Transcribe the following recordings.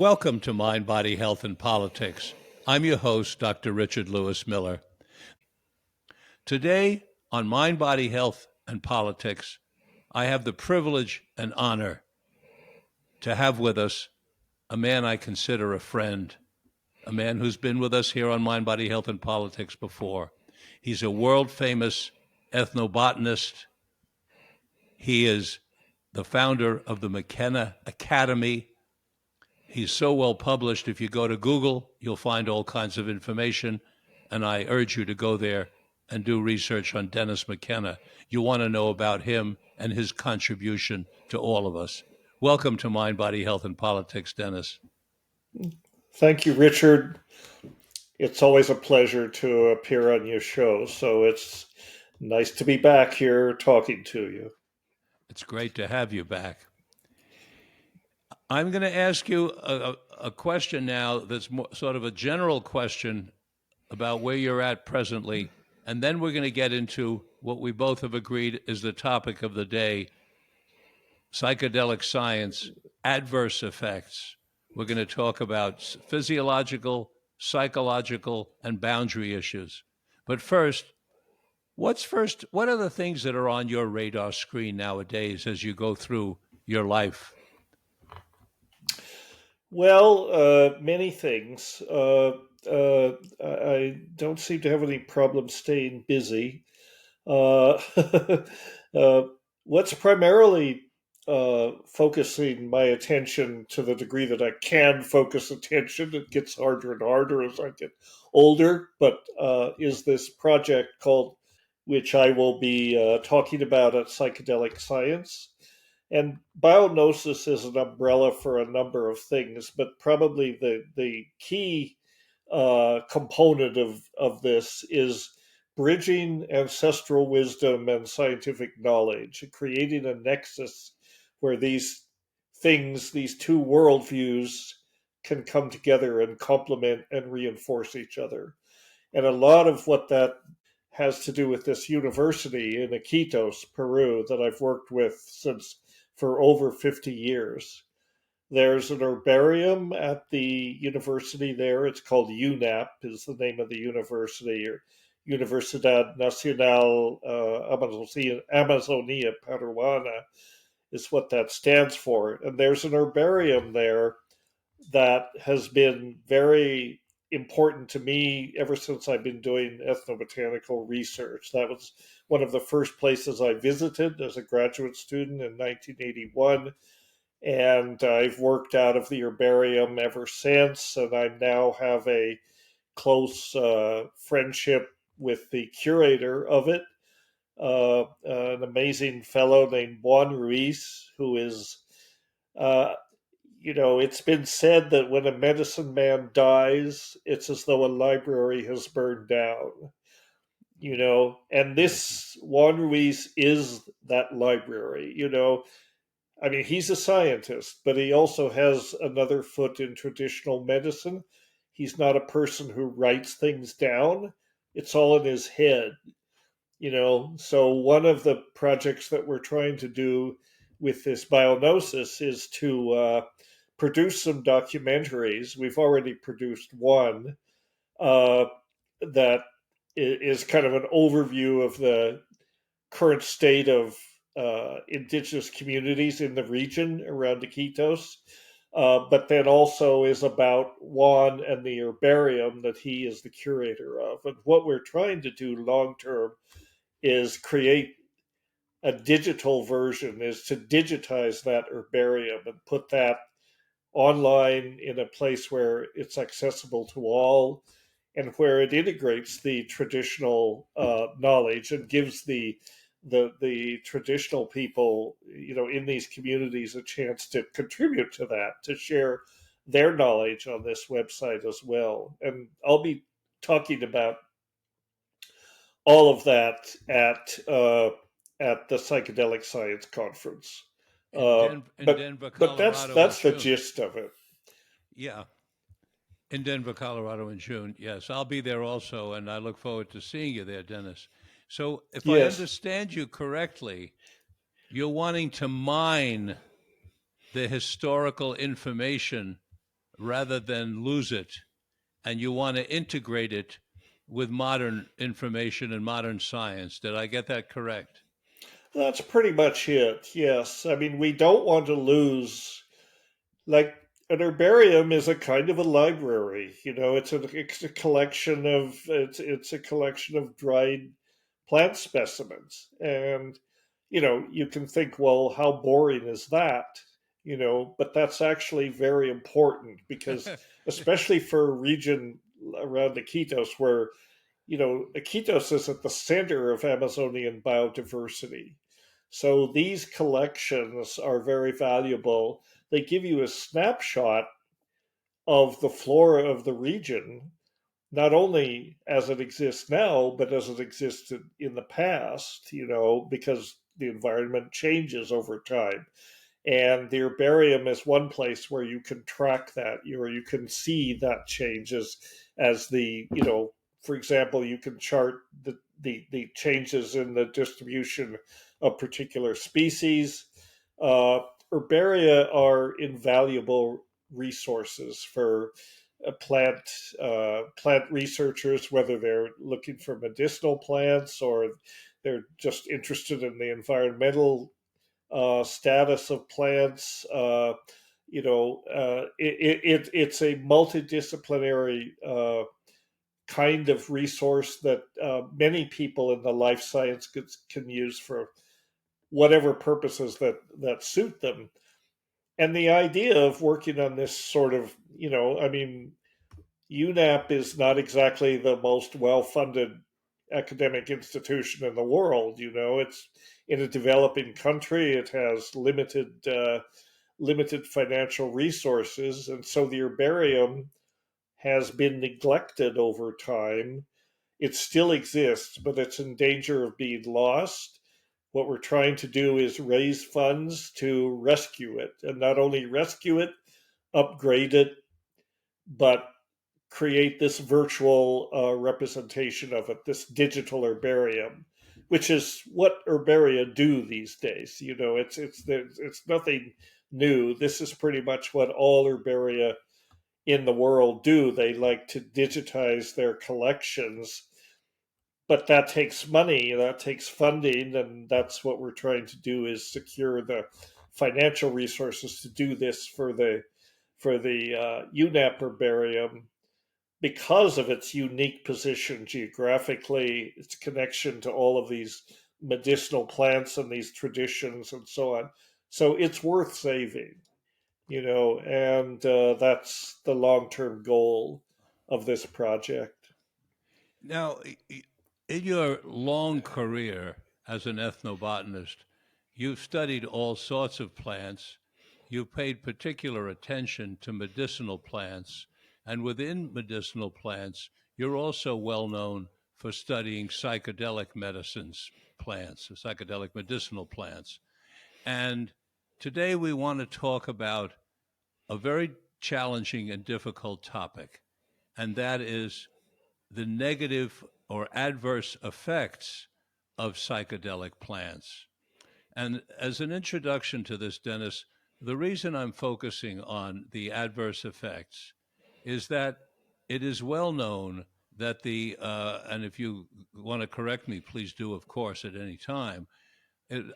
Welcome to Mind, Body, Health, and Politics. I'm your host, Dr. Richard Lewis Miller. Today on Mind, Body, Health, and Politics, I have the privilege and honor to have with us a man I consider a friend, a man who's been with us here on Mind, Body, Health, and Politics before. He's a world-famous ethnobotanist. He is the founder of the Mckenna Academy. He's so well published. If you go to Google, you'll find all kinds of information. And I urge you to go there and do research on Dennis Mckenna. You want to know about him and his contribution to all of us. Welcome to Mind, Body, Health, and Politics, Dennis. Thank you, Richard. It's always a pleasure to appear on your show. So it's nice to be back here talking to you. It's great to have you back. I'm going to ask you a question now that's more, sort of a general question about where you're at presently. And then we're going to get into what we both have agreed is the topic of the day, psychedelic science, adverse effects. We're going to talk about physiological, psychological, and boundary issues. But first, what are the things that are on your radar screen nowadays as you go through your life? Well, many things. I don't seem to have any problem staying busy. Uh, uh, what's primarily focusing my attention to the degree that I can focus attention, it gets harder and harder as I get older, but is this project called, which I will be talking about at Psychedelic Science. And bionosis is an umbrella for a number of things, but probably the key component of this is bridging ancestral wisdom and scientific knowledge, creating a nexus where these things, these two worldviews, can come together and complement and reinforce each other. And a lot of what that has to do with this university in Iquitos, Peru, that I've worked with since for over 50 years. There's an herbarium at the university there. It's called UNAP, is the name of the university, or Universidad Nacional Amazonia Peruana is what that stands for. And there's an herbarium there that has been very important to me ever since I've been doing ethnobotanical research. That was one of the first places I visited as a graduate student in 1981. And I've worked out of the herbarium ever since. And I now have a close friendship with the curator of it, an amazing fellow named Juan Ruiz, who is uh, it's been said that when a medicine man dies, it's as though a library has burned down, and this Juan Ruiz is that library, I mean, he's a scientist, but he also has another foot in traditional medicine. He's not a person who writes things down, it's all in his head. So one of the projects that we're trying to do with this bionosis is to produce some documentaries. We've already produced one uh, that is kind of an overview of the current state of indigenous communities in the region around Iquitos, but then also is about Juan and the herbarium that he is the curator of. And what we're trying to do long term is create a digital version, is to digitize that herbarium and put that online in a place where it's accessible to all and where it integrates the traditional knowledge and gives the traditional people, in these communities a chance to contribute to that, to share their knowledge on this website as well. And I'll be talking about all of that at the Psychedelic Science Conference. Uh, In but Denver, but that's Colorado in that's the June. gist of it. Yeah, in Denver, Colorado in June. Yes, I'll be there also, and I look forward to seeing you there, Dennis. So, if I Yes, understand you correctly, you're wanting to mine the historical information rather than lose it, and you want to integrate it with modern information and modern science. Did I get that correct? That's pretty much it. Yes. I mean, we don't want to lose, like, an herbarium is a kind of a library. It's a collection of it's a collection of dried plant specimens. And you can think, well, how boring is that? But that's actually very important because, especially for a region around Iquitos where, Iquitos is at the center of Amazonian biodiversity. So these collections are very valuable. They give you a snapshot of the flora of the region, not only as it exists now, but as it existed in the past, because the environment changes over time. And the herbarium is one place where you can track that, or you can see that changes as for example, you can chart the changes in the distribution of particular species. Uh, Herbaria are invaluable resources for plant researchers, whether they're looking for medicinal plants or they're just interested in the environmental status of plants. It's a multidisciplinary kind of resource that many people in the life science can use for whatever purposes that suit them. And the idea of working on this sort of, I mean, UNAP is not exactly the most well-funded academic institution in the world. It's in a developing country. It has limited financial resources, and so the herbarium has been neglected over time. It still exists, but it's in danger of being lost. What we're trying to do is raise funds to rescue it, and not only rescue it, upgrade it, but create this virtual representation of it, this digital herbarium, which is what herbaria do these days. It's nothing new. This is pretty much what all herbaria in the world do. They like to digitize their collections, but that takes money, that takes funding, and that's what we're trying to do is secure the financial resources to do this for the UNAP herbarium because of its unique position geographically, its connection to all of these medicinal plants and these traditions and so on. So it's worth saving, and that's the long term goal of this project. Now, in your long career as an ethnobotanist, you've studied all sorts of plants. You've paid particular attention to medicinal plants. And within medicinal plants, you're also well known for studying psychedelic medicines plants, psychedelic medicinal plants. And today we want to talk about a very challenging and difficult topic, and that is the negative or adverse effects of psychedelic plants. And as an introduction to this, Dennis, the reason I'm focusing on the adverse effects is that it is well known that and if you want to correct me, please do, of course, at any time.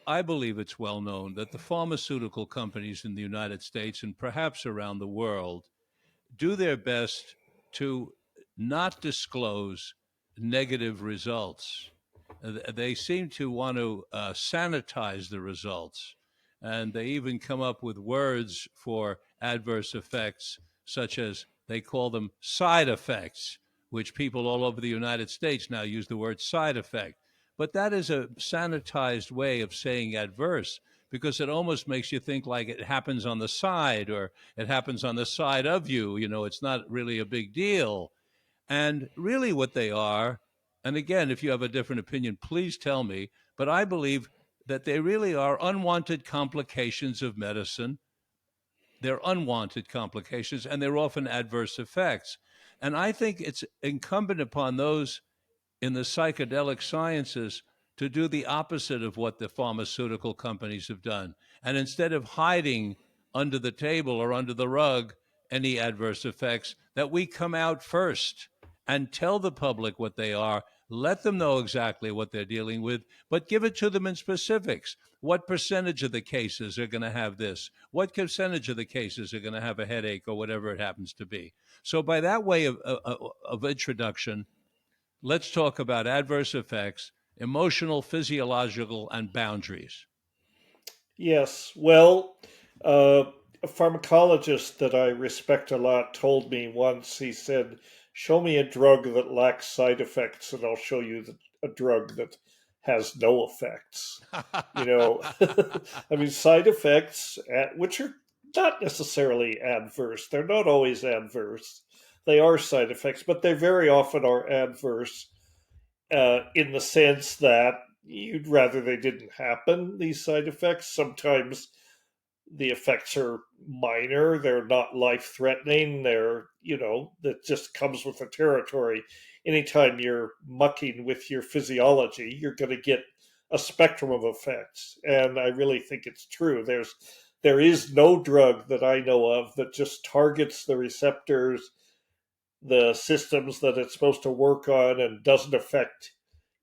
I believe it's well known that the pharmaceutical companies in the United States and perhaps around the world do their best to not disclose negative results. They seem to want to sanitize the results, and they even come up with words for adverse effects, such as they call them side effects, which people all over the United States now use the word side effect. But that is a sanitized way of saying adverse because it almost makes you think like it happens on the side or it happens on the side of you. It's not really a big deal. And really, what they are, and again, if you have a different opinion, please tell me, but I believe that they really are unwanted complications of medicine. They're unwanted complications, and they're often adverse effects. And I think it's incumbent upon those in the psychedelic sciences to do the opposite of what the pharmaceutical companies have done. And instead of hiding under the table or under the rug any adverse effects, that we come out first and tell the public what they are, let them know exactly what they're dealing with, but give it to them in specifics. What percentage of the cases are going to have this? What percentage of the cases are going to have a headache or whatever it happens to be? So, by that way of introduction, let's talk about adverse effects, emotional, physiological, and boundaries. Yes. Well, a pharmacologist that I respect a lot told me once, he said, show me a drug that lacks side effects, and I'll show you a drug that has no effects. You know, I mean, side effects, which are not necessarily adverse, they're not always adverse. They are side effects, but they very often are adverse in the sense that you'd rather they didn't happen, these side effects. Sometimes the effects are minor, they're not life threatening, they're, that just comes with the territory. Anytime you're mucking with your physiology, you're going to get a spectrum of effects. And I really think it's true. There is no drug that I know of that just targets the receptors, the systems that it's supposed to work on, and doesn't affect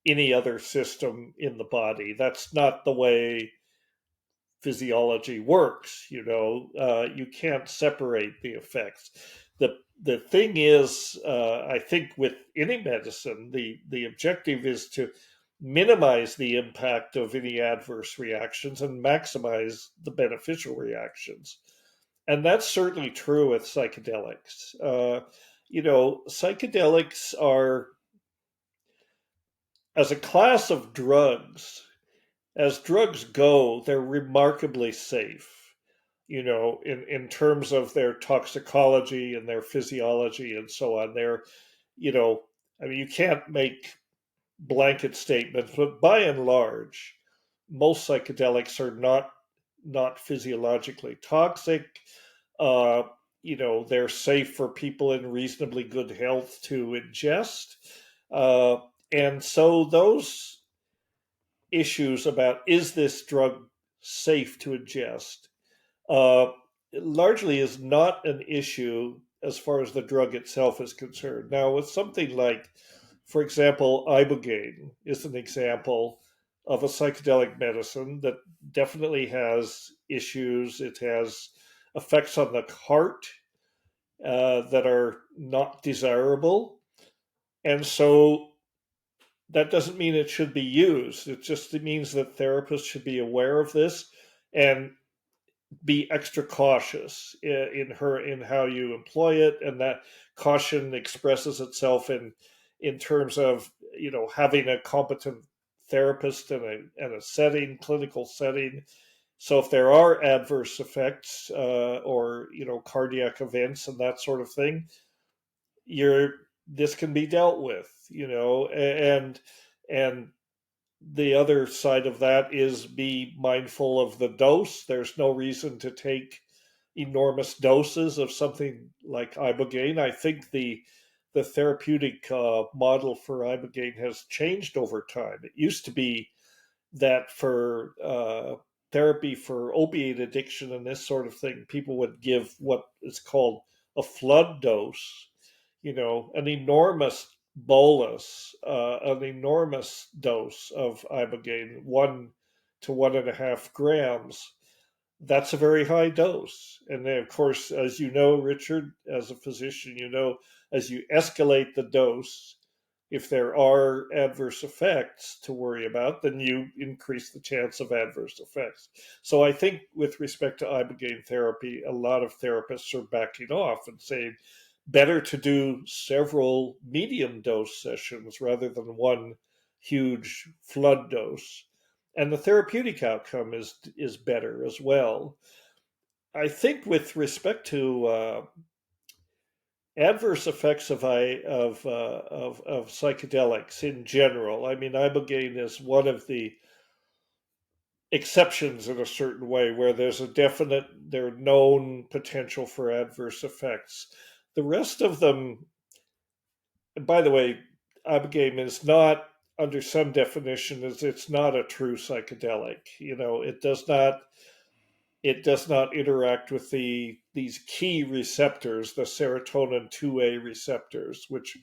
any other system in the body. That's not the way physiology works. You can't separate the effects. The thing is, I think with any medicine, the objective is to minimize the impact of any adverse reactions and maximize the beneficial reactions. And that's certainly true with psychedelics. Psychedelics are, as a class of drugs, as drugs go, they're remarkably safe, in terms of their toxicology and their physiology and so on. You know, I mean, you can't make blanket statements, but by and large, most psychedelics are not physiologically toxic. Uh, they're safe for people in reasonably good health to ingest. Uh, and so those issues about is this drug safe to ingest uh, largely is not an issue as far as the drug itself is concerned. Now, with something like, for example, ibogaine is an example of a psychedelic medicine that definitely has issues. It has effects on the heart that are not desirable. And so that doesn't mean it should be used. It means that therapists should be aware of this and be extra cautious in how you employ it, and that caution expresses itself in terms of having a competent therapist in a setting, clinical setting. So if there are adverse effects or cardiac events and that sort of thing, you're this can be dealt with, and the other side of that is be mindful of the dose. There's no reason to take enormous doses of something like ibogaine. I think the therapeutic model for ibogaine has changed over time. It used to be that for therapy for opiate addiction and this sort of thing, people would give what is called a flood dose, an enormous bolus, an enormous dose of ibogaine, 1 to 1.5 grams. That's a very high dose. And then, of course, as you know, Richard, as a physician, as you escalate the dose, if there are adverse effects to worry about, then you increase the chance of adverse effects. So I think with respect to ibogaine therapy, a lot of therapists are backing off and saying better to do several medium dose sessions rather than one huge flood dose. And the therapeutic outcome is better as well. I think with respect to adverse effects of psychedelics in general. I mean, ibogaine is one of the exceptions in a certain way where there are known potential for adverse effects. The rest of them, and by the way, ibogaine is not, under some definition, it's not a true psychedelic. It does not it does not interact with these key receptors, the serotonin 2A receptors, which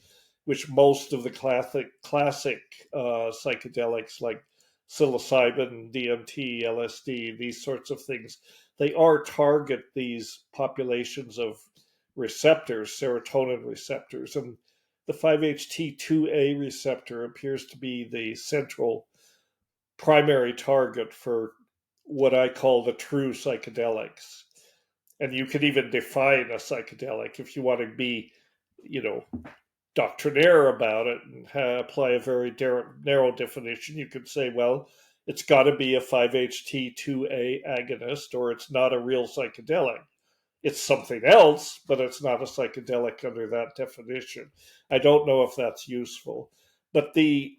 most of the classic psychedelics like psilocybin, DMT, LSD, these sorts of things, they are target these populations of receptors, serotonin receptors, and the 5-HT2A receptor appears to be the central primary target for what I call the true psychedelics. And you could even define a psychedelic if you want to be, you know, doctrinaire about it and apply a very narrow definition. You could say, well, it's got to be a 5-HT2A agonist or it's not a real psychedelic. It's something else, but it's not a psychedelic under that definition. I don't know if that's useful. But the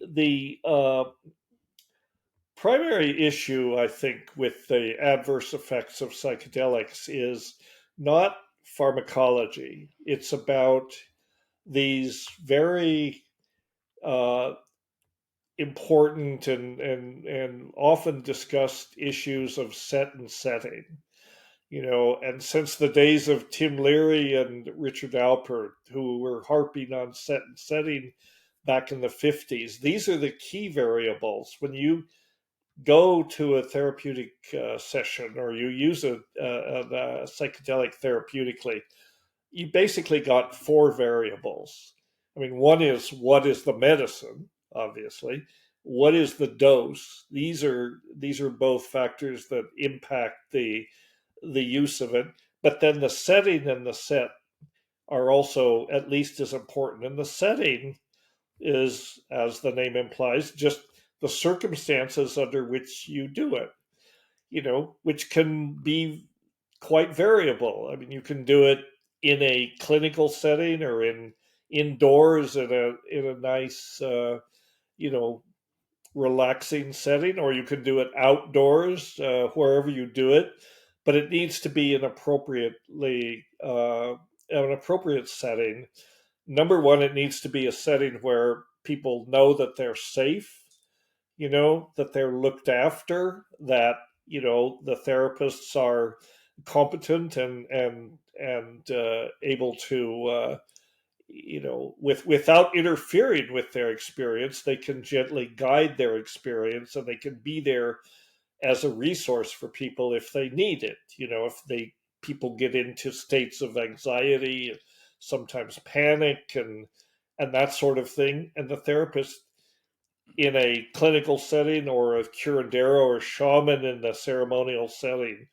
primary issue, I think, with the adverse effects of psychedelics is not pharmacology. It's about these very uh, important and often discussed issues of set and setting. You know, and since the days of Tim Leary and Richard Alpert, who were harping on set and setting back in the 50s, these are the key variables. When you go to a therapeutic session or you use a psychedelic therapeutically, you basically got four variables. I mean, one is what is the medicine, obviously. What is the dose? These are both factors that impact the use of it. But then the setting and the set are also at least as important. And the setting is, as the name implies, just the circumstances under which you do it, you know, which can be quite variable. I mean, you can do it in a clinical setting or indoors in a nice, you know, relaxing setting, or you can do it outdoors, wherever you do it. But it needs to be an appropriate setting. Number one, it needs to be a setting where people know that they're safe, you know, that they're looked after, that, you know, the therapists are competent and able to, you know, without interfering with their experience, they can gently guide their experience and they can be there as a resource for people if they need it. You know, if they people get into states of anxiety, sometimes panic and that sort of thing, and the therapist in a clinical setting or a curandero or shaman in the ceremonial setting,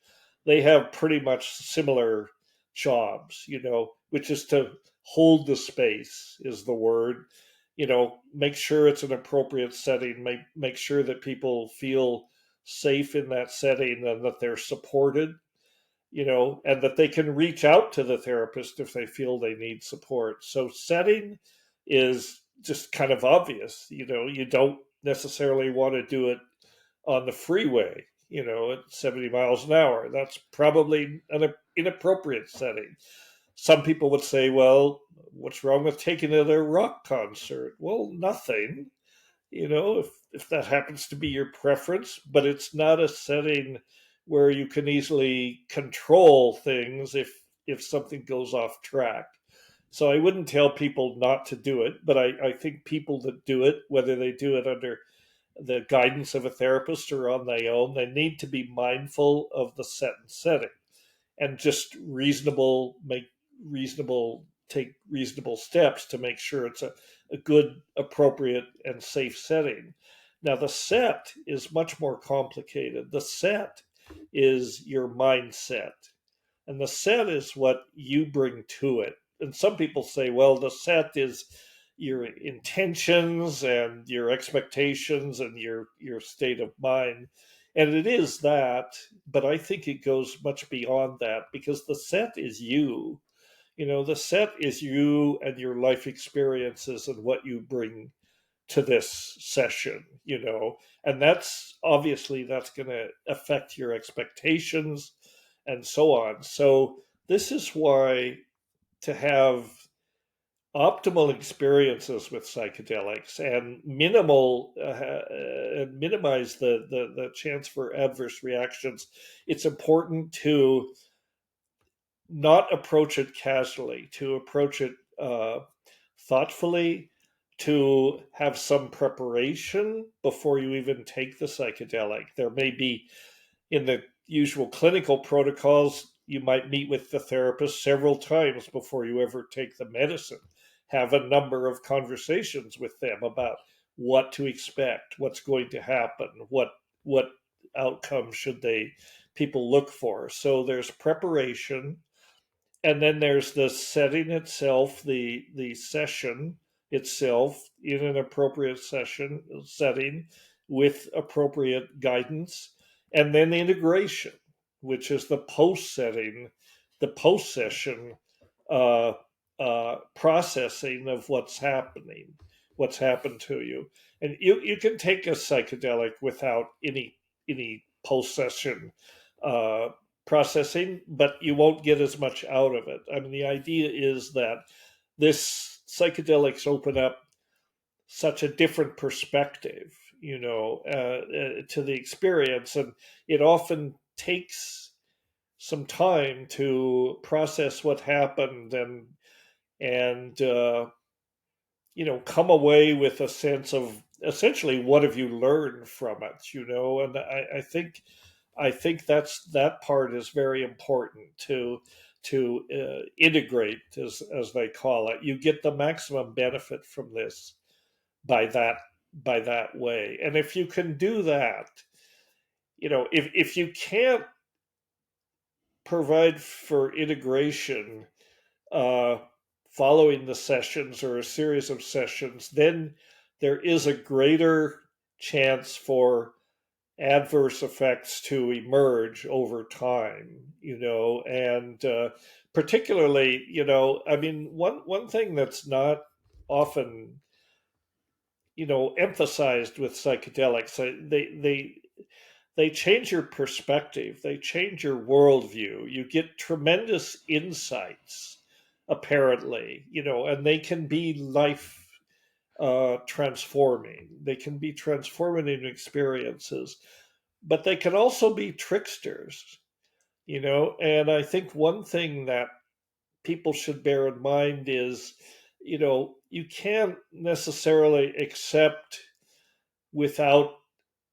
they have pretty much similar jobs, you know, which is to hold the space is the word, you know, make sure it's an appropriate setting, make sure that people feel safe in that setting and that they're supported, you know, and that they can reach out to the therapist if they feel they need support. So setting is just kind of obvious. You know, you don't necessarily want to do it on the freeway, you know, at 70 miles an hour. That's probably an inappropriate setting. Some people would say, well, what's wrong with taking it at a rock concert? Well, nothing, you know, if that happens to be your preference, but it's not a setting where you can easily control things if something goes off track. So I wouldn't tell people not to do it, but I think people that do it, whether they do it under the guidance of a therapist or on their own, they need to be mindful of the set and setting and just take reasonable steps to make sure it's a good, appropriate, and safe setting. Now, the set is much more complicated. The set is your mindset, and the set is what you bring to it. And some people say, well, the set is your intentions and your expectations and your state of mind. And it is that, but I think it goes much beyond that because the set is you. You know, the set is you and your life experiences and what you bring to this session, you know, and that's obviously that's going to affect your expectations and so on. So this is why to have optimal experiences with psychedelics and minimize the chance for adverse reactions, it's important to not approach it casually, to approach it thoughtfully, to have some preparation before you even take the psychedelic. There may be, in the usual clinical protocols, you might meet with the therapist several times before you ever take the medicine. Have a number of conversations with them about what to expect, what's going to happen, what outcome should they people look for. So there's preparation, and then there's the setting itself, the session itself in an appropriate session setting with appropriate guidance, and then integration, which is the post setting, the post session uh, processing of what's happened to you. And you can take a psychedelic without any post session uh, processing, but you won't get as much out of it. I mean, the idea is that this psychedelics open up such a different perspective, to the experience, and it often takes some time to process what happened and come away with a sense of essentially what have you learned from it, and I think that part is very important to integrate, as they call it. You get the maximum benefit from this by that way, and if you can do that, if you can't provide for integration uh, following the sessions or a series of sessions, then there is a greater chance for adverse effects to emerge over time, and particularly, I mean, one thing that's not often, emphasized with psychedelics, they change your perspective, they change your worldview. You get tremendous insights, apparently, and they can be life transforming. They can be transformative experiences, but they can also be tricksters, And I think one thing that people should bear in mind is, you can't necessarily accept without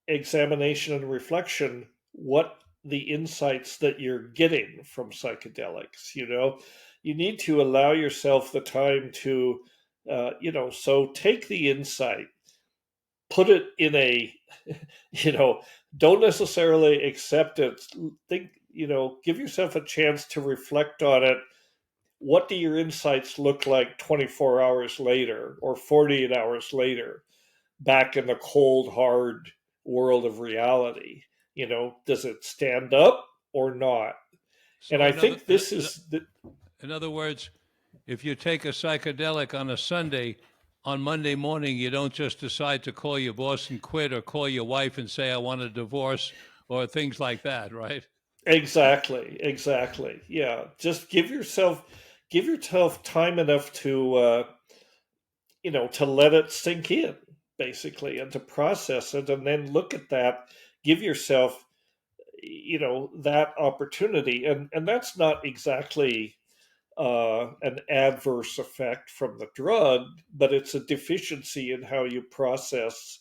examination and reflection what the insights that you're getting from psychedelics. You need to allow yourself the time to so take the insight, put it in a you know don't necessarily accept it. Think, give yourself a chance to reflect on it. What do your insights look like 24 hours later or 48 hours later, back in the cold, hard world of reality? Does it stand up or not? And So I think this is the, in other words, if you take a psychedelic on a Sunday, on Monday morning, you don't just decide to call your boss and quit, or call your wife and say, I want a divorce, or things like that, right? exactly. Yeah, just give yourself time enough to let it sink in, basically, and to process it, and then look at that. Give yourself, that opportunity, and that's not exactly an adverse effect from the drug, but it's a deficiency in how you process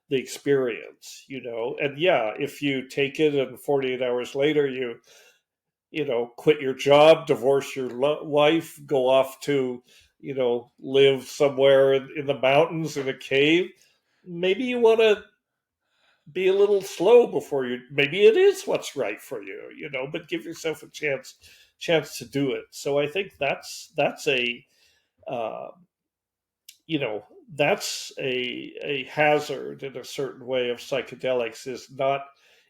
the experience, And yeah, if you take it and 48 hours later quit your job, divorce your wife, go off to, live somewhere in the mountains in a cave, maybe you want to be a little slow before you, maybe it is what's right for you, but give yourself a chance to do it. So I think that's a uh, you know that's a hazard in a certain way of psychedelics,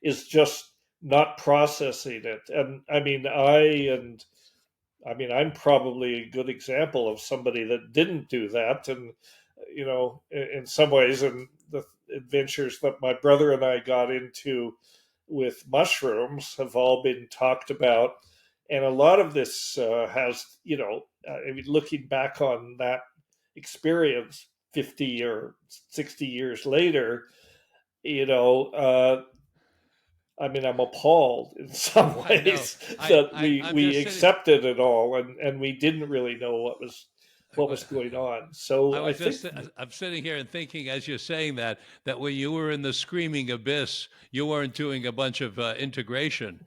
is just not processing it. And I'm probably a good example of somebody that didn't do that. And in some ways, and the adventures that my brother and I got into with mushrooms have all been talked about. And a lot of this has, I mean, looking back on that experience 50 or 60 years later, you know, I mean, I'm appalled in some I know. ways that I'm we just sitting. accepted it all, and we didn't really know what was going on. I So I was think, just, I'm sitting here and thinking as you're saying that, that when you were in the screaming abyss, you weren't doing a bunch of integration.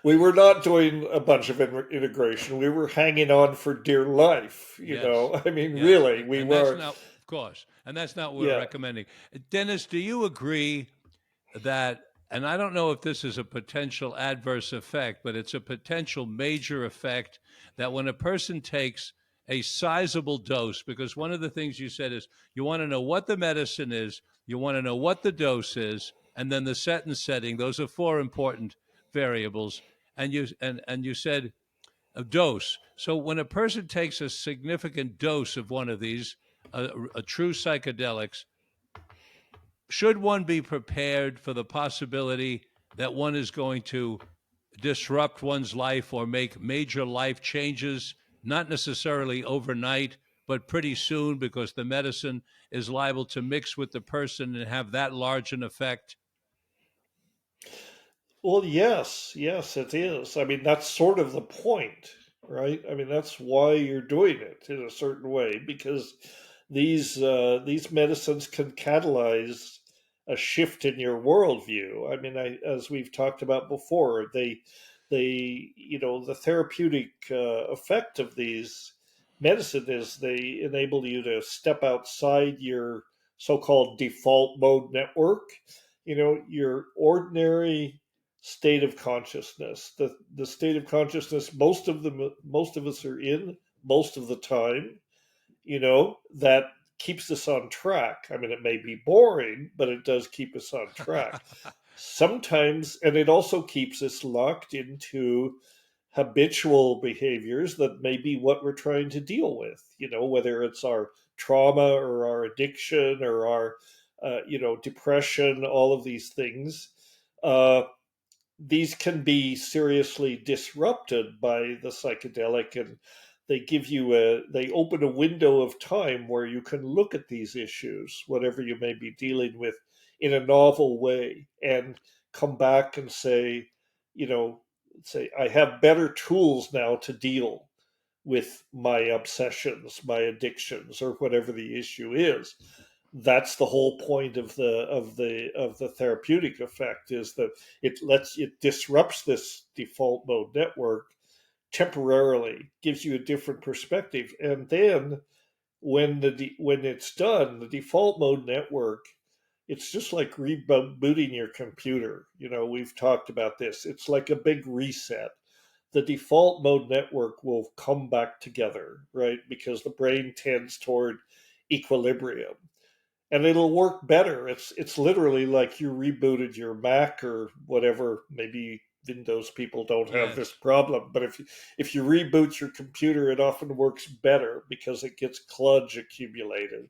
we were not doing a bunch of integration. We were hanging on for dear life. Yes, I mean, yes. really, we And that's were. not, of course, and that's not what we're Yeah. recommending. Dennis, do you agree that, and I don't know if this is a potential adverse effect, but it's a potential major effect that when a person takes a sizable dose, because one of the things you said is you want to know what the medicine is, you want to know what the dose is, and then the set and setting. Those are four important variables. And you said a dose. So when a person takes a significant dose of one of these, a true psychedelics, should one be prepared for the possibility that one is going to disrupt one's life or make major life changes, not necessarily overnight, but pretty soon because the medicine is liable to mix with the person and have that large an effect? Well, yes, yes, it is. I mean, that's sort of the point, right? I mean, that's why you're doing it in a certain way, because these medicines can catalyze a shift in your worldview. I mean, as we've talked about before, the therapeutic effect of these medicine is they enable you to step outside your so-called default mode network, your ordinary state of consciousness, the state of consciousness most of us are in most of the time, that keeps us on track. I mean, it may be boring, but it does keep us on track sometimes. And it also keeps us locked into habitual behaviors that may be what we're trying to deal with, whether it's our trauma or our addiction or our depression, all of these things. These can be seriously disrupted by the psychedelic, and they open a window of time where you can look at these issues, whatever you may be dealing with, in a novel way, and come back and you know say I have better tools now to deal with my obsessions, my addictions, or whatever the issue is. That's the whole point of the therapeutic effect, is that it disrupts this default mode network temporarily, gives you a different perspective, and then when it's done, the default mode network, it's just like rebooting your computer. We've talked about this. It's like a big reset. The default mode network will come back together, right? Because the brain tends toward equilibrium, and it'll work better. It's literally like you rebooted your Mac or whatever. Maybe Windows people don't have this Yes. problem, but if you reboot your computer, it often works better because it gets kludge accumulated.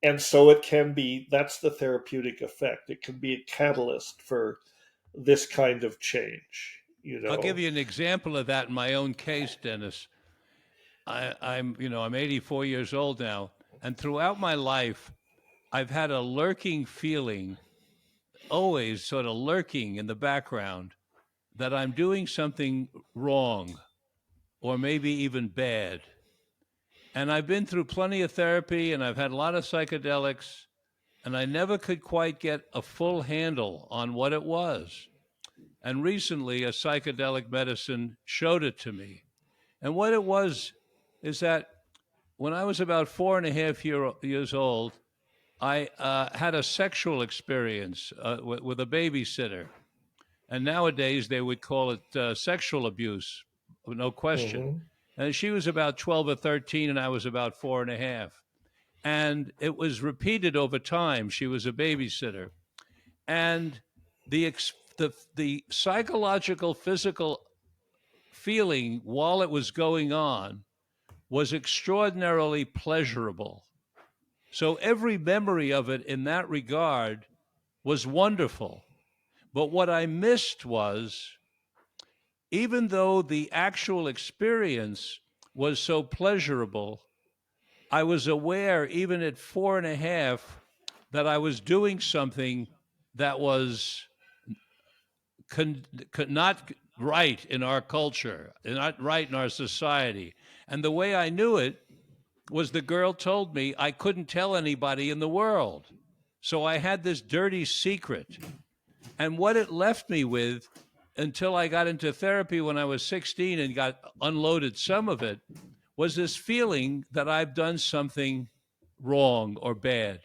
And so it can be, that's the therapeutic effect. It can be a catalyst for this kind of change, I'll give you an example of that in my own case, Dennis. I'm 84 years old now, and throughout my life, I've had a lurking feeling, always sort of lurking in the background, that I'm doing something wrong or maybe even bad. And I've been through plenty of therapy and I've had a lot of psychedelics, and I never could quite get a full handle on what it was. And recently, a psychedelic medicine showed it to me. And what it was is that when I was about 4.5 years old, I had a sexual experience with a babysitter. And nowadays they would call it sexual abuse, no question. hmm And she was about 12 or 13, and I was about 4.5. And it was repeated over time. She was a babysitter. And the psychological, physical feeling while it was going on was extraordinarily pleasurable. So every memory of it in that regard was wonderful. But what I missed was, even though the actual experience was so pleasurable, I was aware, even at 4.5, that I was doing something that was not right in our culture, not right in our society. And the way I knew it was the girl told me I couldn't tell anybody in the world. So I had this dirty secret. And what it left me with until I got into therapy when I was 16 and got unloaded some of it was this feeling that I've done something wrong or bad.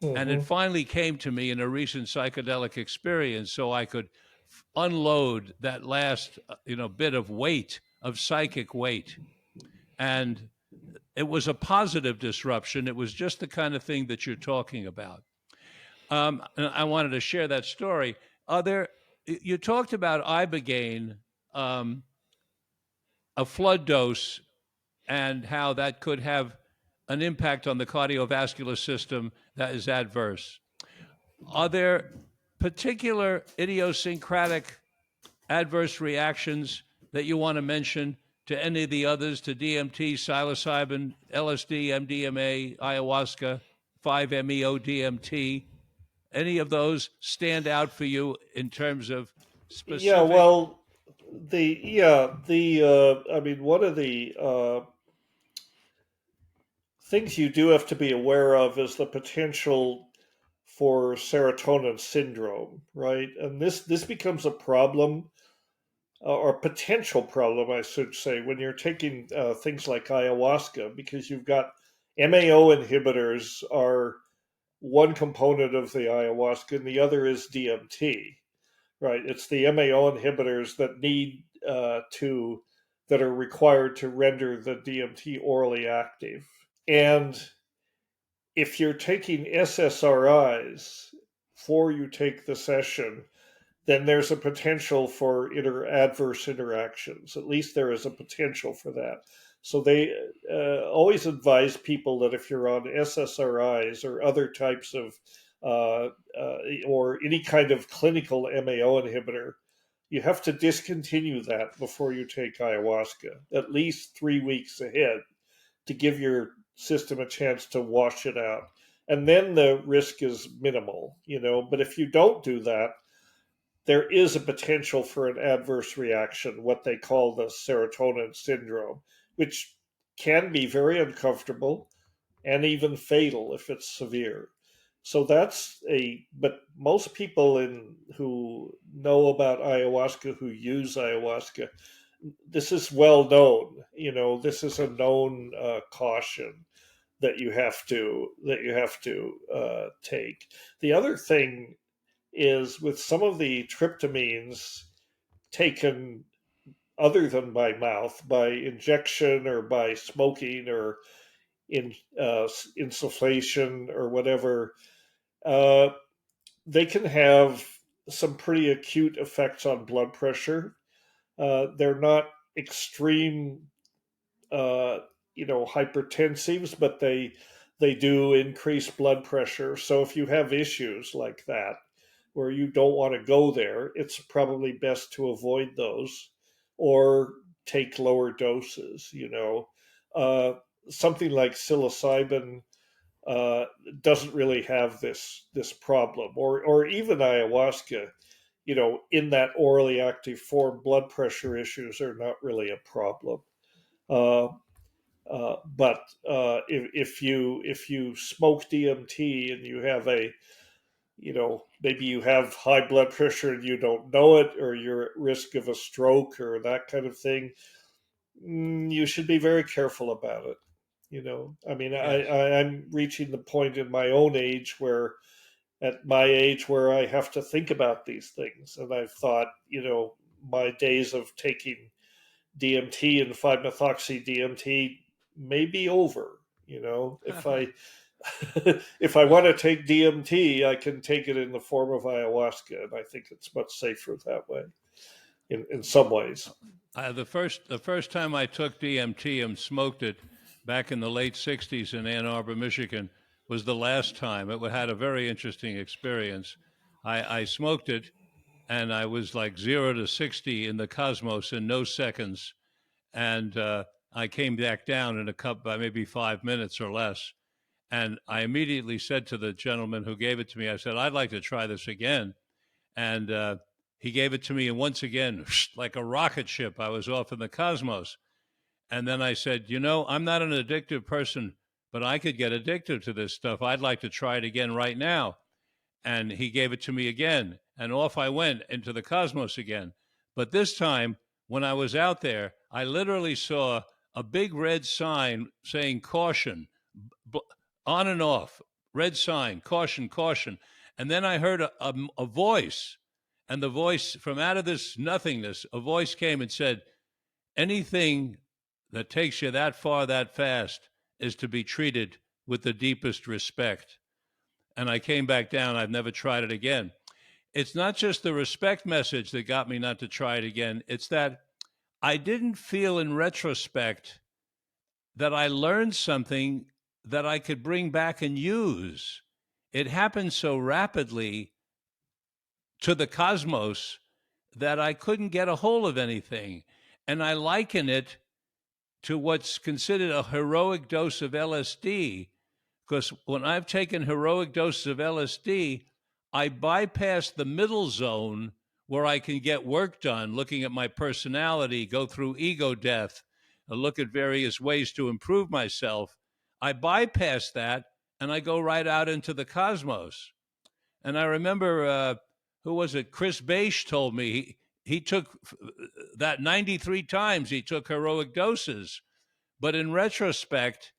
And it Hmm. finally came to me in a recent psychedelic experience so I could unload that last bit of weight, of psychic weight. And it was a positive disruption. It was just the kind of thing that you're talking about. And I wanted to share that story. Other, you talked about ibogaine, um, a flood dose, and how that could have an impact on the cardiovascular system that is adverse. Are there particular idiosyncratic adverse reactions that you want to mention to any of the others, to DMT, psilocybin, LSD, MDMA, ayahuasca, 5-MeO DMT? Any of those stand out for you in terms of Yeah, specific? well, I mean, one of the things you do have to be aware of is the potential for serotonin syndrome, right? And this becomes a problem, or a potential problem, I should say, when you're taking things like ayahuasca, because you've got MAO inhibitors are one component of the ayahuasca, and the other is DMT, right? It's the MAO inhibitors that that are required to render the DMT orally active. And if you're taking SSRIs before you take the session, then there's a potential for adverse interactions. At least there is a potential for that. So they always advise people that if you're on SSRIs or other types of, uh, or any kind of clinical MAO inhibitor, you have to discontinue that before you take ayahuasca, at least 3 weeks ahead, to give your system a chance to wash it out. And then the risk is minimal. But if you don't do that, there is a potential for an adverse reaction, what they call the serotonin syndrome, which can be very uncomfortable and even fatal if it's severe. So but most people who know about ayahuasca, who use ayahuasca, this is well known. This is a known caution that you have to take. The other thing is with some of the tryptamines taken other than by mouth, by injection or by smoking or in insufflation or whatever, uh, they can have some pretty acute effects on blood pressure. They're not extreme, uh, hypertensives, but they do increase blood pressure. So if you have issues like that, where you don't want to go there, it's probably best to avoid those or take lower doses. Something like psilocybin uh, doesn't really have this problem, or even ayahuasca. In that orally active form, blood pressure issues are not really a problem. Uh, but if you smoke DMT and you have maybe you have high blood pressure and you don't know it, or you're at risk of a stroke or that kind of thing, you should be very careful about it. I mean, Yes. I'm reaching the point in my own age where, at my age, where I have to think about these things, and I've thought, my days of taking DMT and 5-methoxy DMT may be over. If I if I want to take DMT, I can take it in the form of ayahuasca, and I think it's much safer that way. In some ways. The first time I took DMT and smoked it back in the late '60s in Ann Arbor, Michigan, was the last time. It had a very interesting experience. I smoked it, and I was like 0 to 60 in the cosmos in no seconds. And I came back down in a cup by maybe 5 minutes or less. And I immediately said to the gentleman who gave it to me, I said, I'd like to try this again. And he gave it to me. And once again, like a rocket ship, I was off in the cosmos. And then I said, I'm not an addictive person, but I could get addicted to this stuff. I'd like to try it again right now. And he gave it to me again. And off I went into the cosmos again. But this time, when I was out there, I literally saw a big red sign saying caution, on and off, red sign, caution, caution. And then I heard a voice, and the voice from out of this nothingness, a voice came and said, anything that takes you that far that fast is to be treated with the deepest respect. And I came back down. I've never tried it again. It's not just the respect message that got me not to try it again. It's that I didn't feel in retrospect that I learned something that I could bring back and use. It happened so rapidly to the cosmos that I couldn't get a hold of anything. And I liken it to what's considered a heroic dose of LSD, because when I've taken heroic doses of LSD, I bypass the middle zone where I can get work done, looking at my personality, go through ego death, look at various ways to improve myself. I bypass that and I go right out into the cosmos. And I remember, who was it? Chris Beisch told me he took that 93 times he took heroic doses. But in retrospect,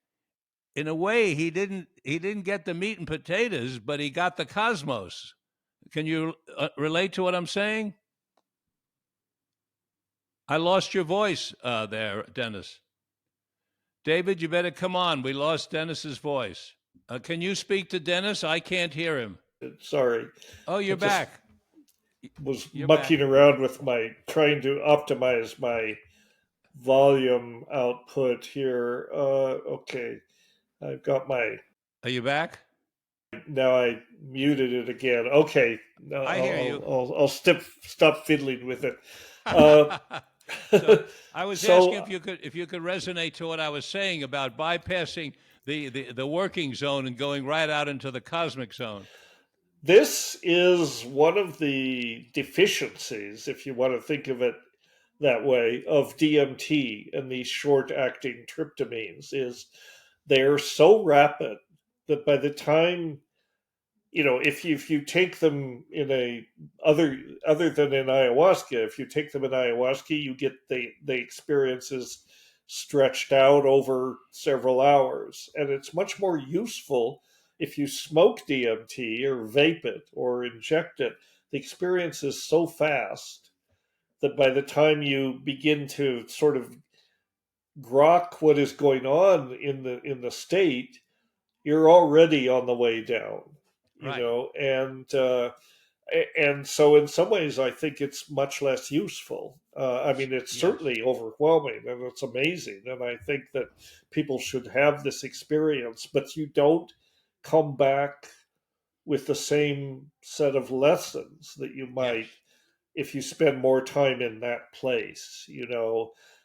in a way, he didn't get the meat and potatoes, but he got the cosmos. Can you relate to what I'm saying? I lost your voice there, Dennis. David, you better come on. We lost Dennis's voice. Can you speak to Dennis? I can't hear him. Sorry. Oh, I you're just back. was You're back. mucking around with my trying to optimize my volume output here. Okay. I've got my Are you back? now I muted it again. Okay. No, I hear you. I'll stop fiddling with it. Uh, So I was asking so if you could resonate to what I was saying about bypassing the working zone and going right out into the cosmic zone. this is one of the deficiencies, if you want to think of it that way, of DMT and these short acting tryptamines is they're so rapid that by the time if you take them in a other than in ayahuasca, if you take them in ayahuasca, you get the experiences stretched out over several hours, and it's much more useful if you smoke DMT or vape it or inject it. The experience is so fast that by the time you begin to sort of grok what is going on in the state, you're already on the way down, Right. and so in some ways I think it's much less useful. I mean, it's Yes. certainly overwhelming and it's amazing, and I think that people should have this experience, but you don't come back with the same set of lessons that you Yes. might if you spend more time in that place.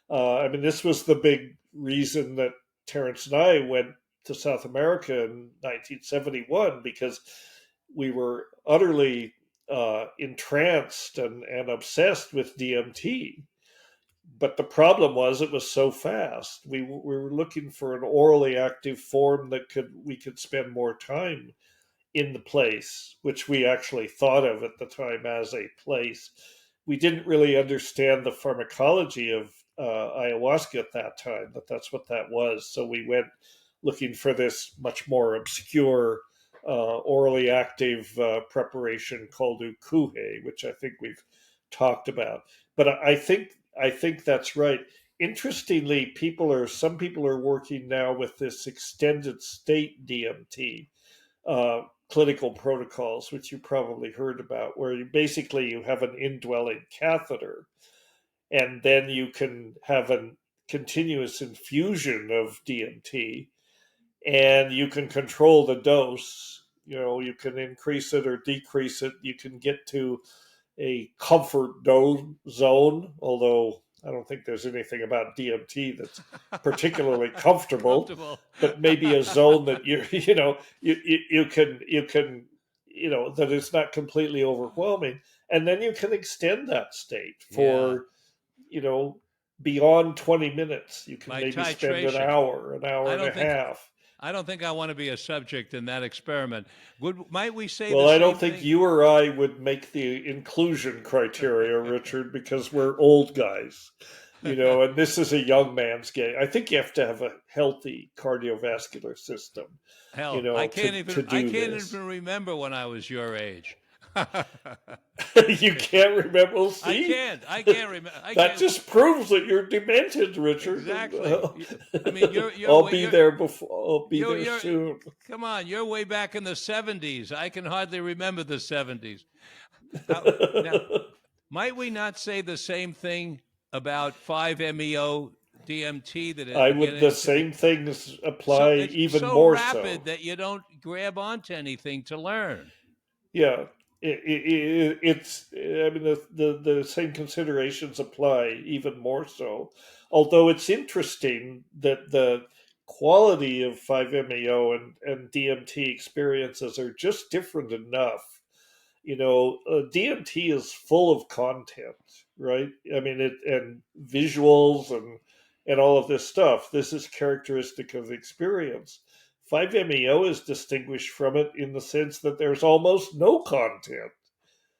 I mean, this was the big reason that Terrence and I went to South America in 1971, because we were utterly entranced and obsessed with DMT. But the problem was it was so fast. We were looking for an orally active form that we could spend more time in the place, which we actually thought of at the time as a place. We didn't really understand the pharmacology of ayahuasca at that time, but that's what that was. So we went looking for this much more obscure, orally active preparation called ukuhe, which I think we've talked about. But I think that's right. Interestingly, some people are working now with this extended state DMT, clinical protocols, which you probably heard about, where you have an indwelling catheter, and then you can have a continuous infusion of DMT, and you can control the dose. You can increase it or decrease it. You can get to a comfort zone, although I don't think there's anything about DMT that's particularly comfortable, Comfortable. but maybe a zone that you can that is not completely overwhelming, and then you can extend that state Yeah. for you know beyond 20 minutes. You can By maybe spend titration. an hour I and a don't think half. I don't think I want to be a subject in that experiment. Might we say Well, the I don't same think thing? you or I would make the inclusion criteria, Richard, because we're old guys, and this is a young man's game. I think you have to have a healthy cardiovascular system, Hell, to I do can't this. even remember when I was your age. You can't remember. Well, see, I can't remember. I that can't. just proves that you're demented, Richard. Exactly. I mean, I'll be there before. I'll be there you're. soon. Come on, you're way back in the '70s. I can hardly remember the '70s. Now, might we not say the same thing about 5-MeO DMT that at the I would. beginning? The same things So apply, it's even so more rapid so. that you don't grab onto anything to learn. Yeah, it's. I mean, the same considerations apply, even more so. Although it's interesting that the quality of 5-MeO and DMT experiences are just different enough. DMT is full of content, right? I mean, it and visuals and all of this stuff. This is characteristic of the experience. 5-MeO is distinguished from it in the sense that there's almost no content.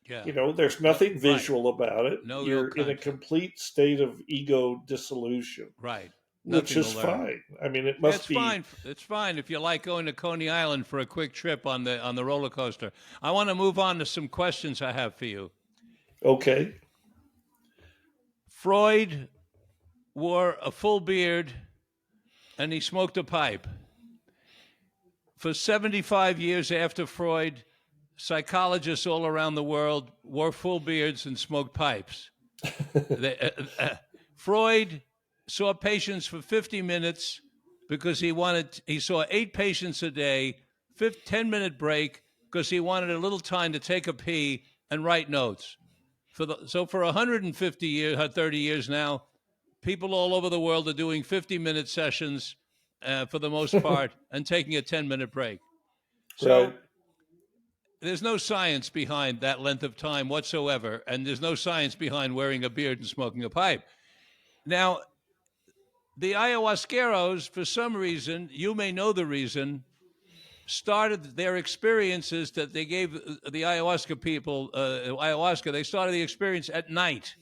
Yeah. There's No, nothing right. visual about it. No real You're in a content. complete state of ego dissolution, Right. which Nothing to is learn. fine. I mean, it It's must be fine. It's fine if you like going to Coney Island for a quick trip on the roller coaster. I want to move on to some questions I have for you. okay. Freud wore a full beard and he smoked a pipe. For 75 years after Freud, psychologists all around the world wore full beards and smoked pipes. They, Freud saw patients for 50 minutes because he saw 8 patients a day, 10-minute break because he wanted a little time to take a pee and write notes. So for 150 years, 30 years now, people all over the world are doing 50-minute sessions for the most part and taking a 10-minute break. Right. So there's no science behind that length of time whatsoever, and there's no science behind wearing a beard and smoking a pipe. Now, the ayahuasqueros, for some reason, you may know the reason, started their experiences that they gave the ayahuasca people, ayahuasca, they started the experience at night.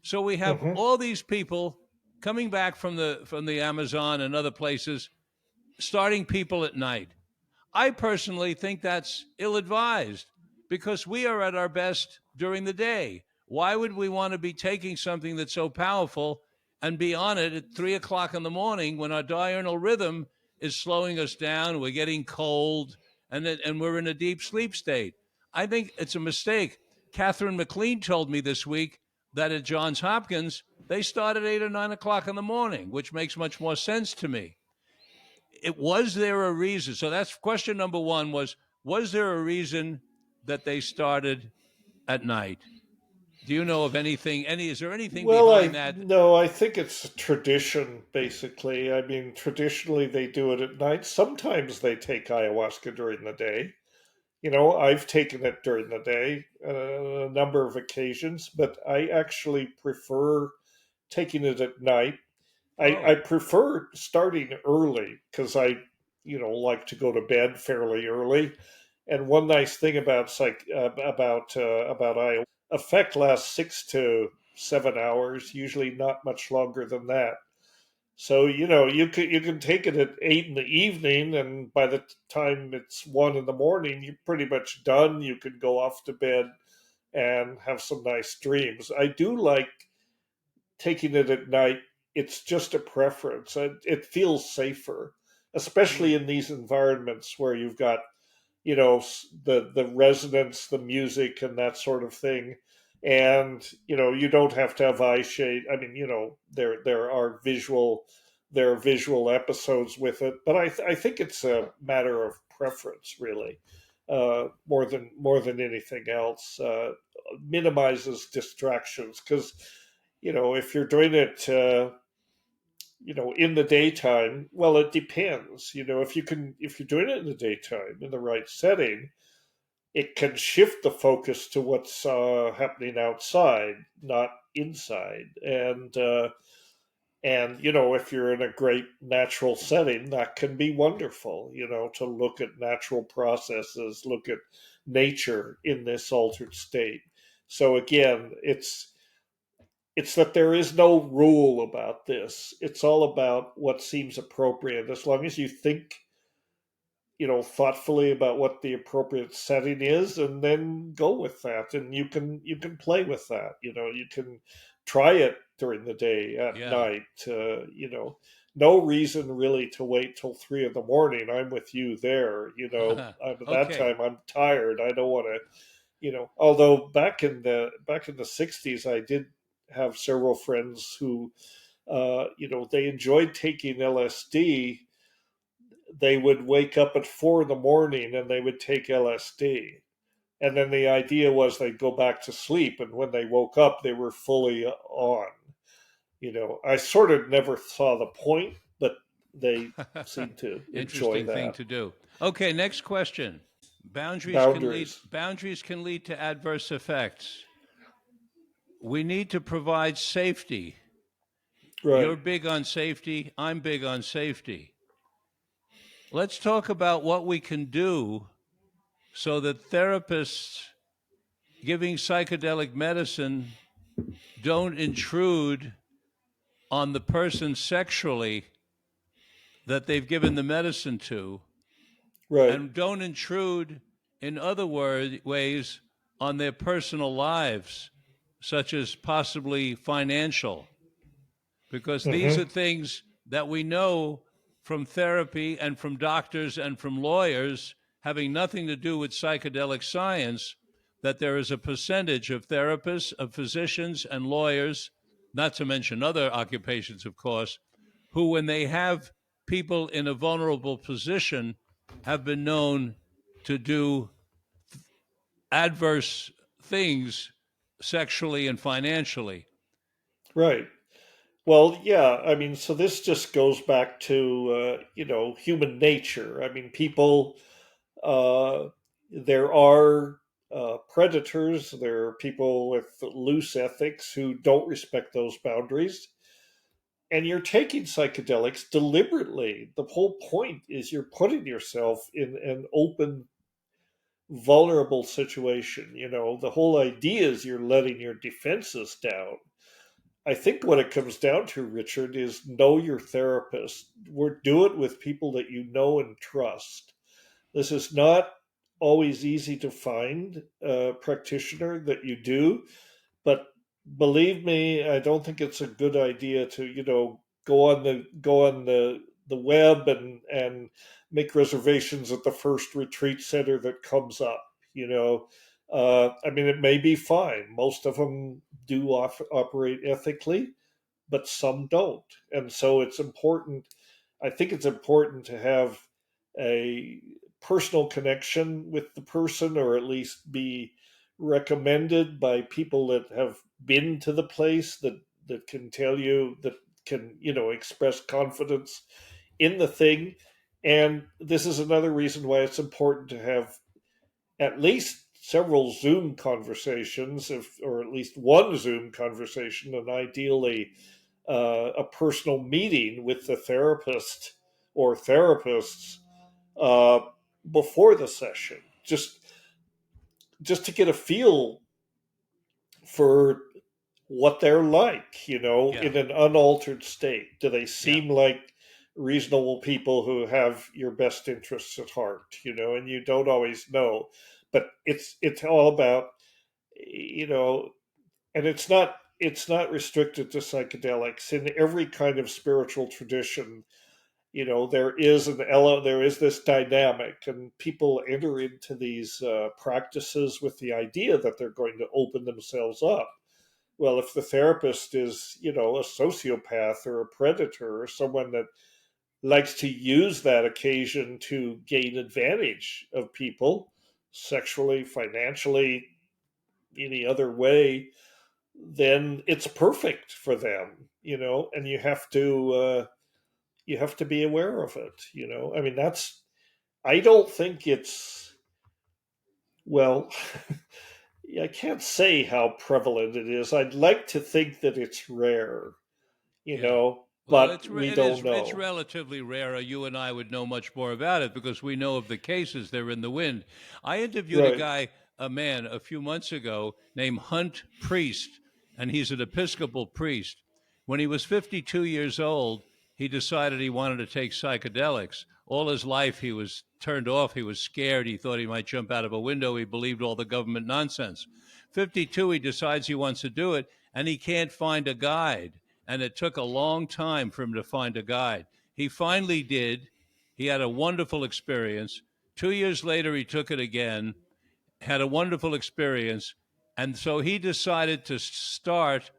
So we have Hmm. all these people coming back from the Amazon and other places, starting people at night. I personally think that's ill advised because we are at our best during the day. Why would we want to be taking something that's so powerful and be on it at 3 o'clock in the morning when our diurnal rhythm is slowing us down? We're getting cold and we're in a deep sleep state. I think it's a mistake. Catherine McLean told me this week that at Johns Hopkins, they start at 8 or 9 o'clock in the morning, which makes much more sense to me. Was there a reason? So that's question number one: was there a reason that they started at night? Do you know of anything? Is there anything Well, behind that? I think it's tradition, basically. I mean, traditionally they do it at night. Sometimes they take ayahuasca during the day. I've taken it during the day a number of occasions, but I actually prefer taking it at night. I Oh, prefer starting early because like to go to bed fairly early. And one nice thing about about ayahuasca, effect lasts 6 to 7 hours, usually not much longer than that. So you can take it at 8 in the evening, and by the time it's 1 in the morning, you're pretty much done. You can go off to bed and have some nice dreams. I do like taking it at night. It's just a preference. It feels safer, especially hmm. in these environments where you've got the resonance, the music, and that sort of thing. And you don't have to have eye shade. I mean, there are visual episodes with it, but I think it's a matter of preference, really, more than anything else. Minimizes distractions because if you're doing it, in the daytime, well, it depends. If you're doing it in the daytime in the right setting, it can shift the focus to what's happening outside, not inside. And if you're in a great natural setting, that can be wonderful. To look at natural processes, look at nature in this altered state. So again, it's that there is no rule about this. It's all about what seems appropriate. As long as you think, thoughtfully about what the appropriate setting is, and then go with that. And you can play with that. You can try it during the day, at Yeah. night. No reason really to wait till 3 in the morning. I'm with you there. At that Okay. time, I'm tired. I don't want to. Although back in the '60s, I did have several friends who, they enjoyed taking LSD. They would wake up at 4 in the morning and they would take LSD. And then the idea was they'd go back to sleep. And when they woke up, they were fully on. I sort of never saw the point, but they seem to enjoy Interesting thing that. to do. Okay, next question. Boundaries. Boundaries can lead to adverse effects. We need to provide safety. You're Right. big on safety, I'm big on safety. Let's talk about what we can do so that therapists giving psychedelic medicine don't intrude on the person sexually that they've given the medicine to, Right. and don't intrude in other ways on their personal lives, such as possibly financial, because these are Hmm. things that we know from therapy and from doctors and from lawyers having nothing to do with psychedelic science, that there is a percentage of therapists, of physicians, and lawyers, not to mention other occupations, of course, who, when they have people in a vulnerable position, have been known to do adverse things sexually and financially. Right. Well, yeah. I mean, so this just goes back to human nature. I mean, people. Uh, there are predators. There are people with loose ethics who don't respect those boundaries. And you're taking psychedelics deliberately. The whole point is you're putting yourself in an open, vulnerable situation. The whole idea is you're letting your defenses down. I think what it comes down to, Richard, is know your therapist. Do it with people that you know and trust. This is not always easy to find a practitioner that you do, but believe me, I don't think it's a good idea to go on the web and make reservations at the first retreat center that comes up. I mean, it may be fine. Most of them do operate ethically, but some don't, and so it's important. I think it's important to have a personal connection with the person, or at least be recommended by people that have been to the place, that can tell you, that can express confidence in the thing. And this is another reason why it's important to have at least several Zoom conversations, or at least one Zoom conversation, and ideally a personal meeting with the therapist or therapists uh, before the session, just to get a feel for what they're like, Yeah, in an unaltered state. Do they yeah. seem like reasonable people who have your best interests at heart? And you don't always know, but it's all about, you know, and it's not restricted to psychedelics. In every kind of spiritual tradition, there is this dynamic, and people enter into these practices with the idea that they're going to open themselves up. Well, if the therapist is, a sociopath or a predator, or someone that likes to use that occasion to gain advantage of people, sexually, financially, any other way, then it's perfect for them, and you have to be aware of it. I mean, I don't think it's, well, I can't say how prevalent it is. I'd like to think that it's rare, Yeah. Well, but we don't it's know. relatively rare. You and I would know much more about it because we know of the cases. They're in the wind. I interviewed Right. a man, a few months ago named Hunt Priest, and he's an Episcopal priest. When he was 52 years old, he decided he wanted to take psychedelics. All his life, he was turned off. He was scared. He thought he might jump out of a window. He believed all the government nonsense. 52, he decides he wants to do it, and he can't find a guide, and it took a long time for him to find a guide. He finally did. He had a wonderful experience. 2 years later, he took it again, had a wonderful experience, and so he decided to start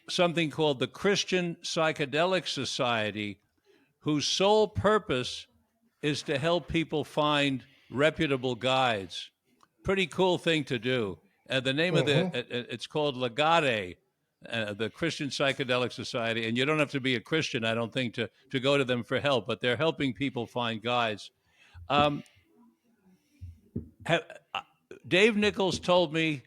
something called the Christian Psychedelic Society, whose sole purpose is to help people find reputable guides. Pretty cool thing to do. The name of Hmm. it's called Legare, the Christian Psychedelic Society, and you don't have to be a Christian, I don't think, to go to them for help, but they're helping people find guides. Um, have, uh, Dave Nichols told me.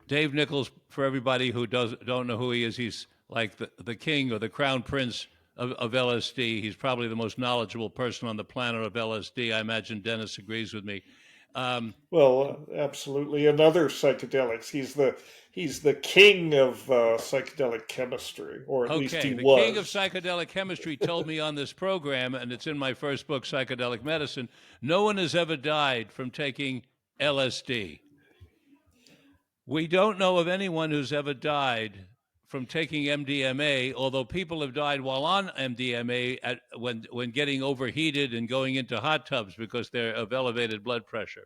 Dave Nichols, for everybody who don't know who he is, he's like the king or the crown prince of LSD. He's probably the most knowledgeable person on the planet of LSD. I imagine Dennis agrees with me. Um, Well, absolutely. Another psychedelics. He's the king of psychedelic chemistry, or at least he Okay, the king of was. psychedelic chemistry told me on this program, and it's in my first book, Psychedelic Medicine, no one has ever died from taking LSD. We don't know of anyone who's ever died from taking MDMA, although people have died while on MDMA when getting overheated and going into hot tubs because they're of elevated blood pressure.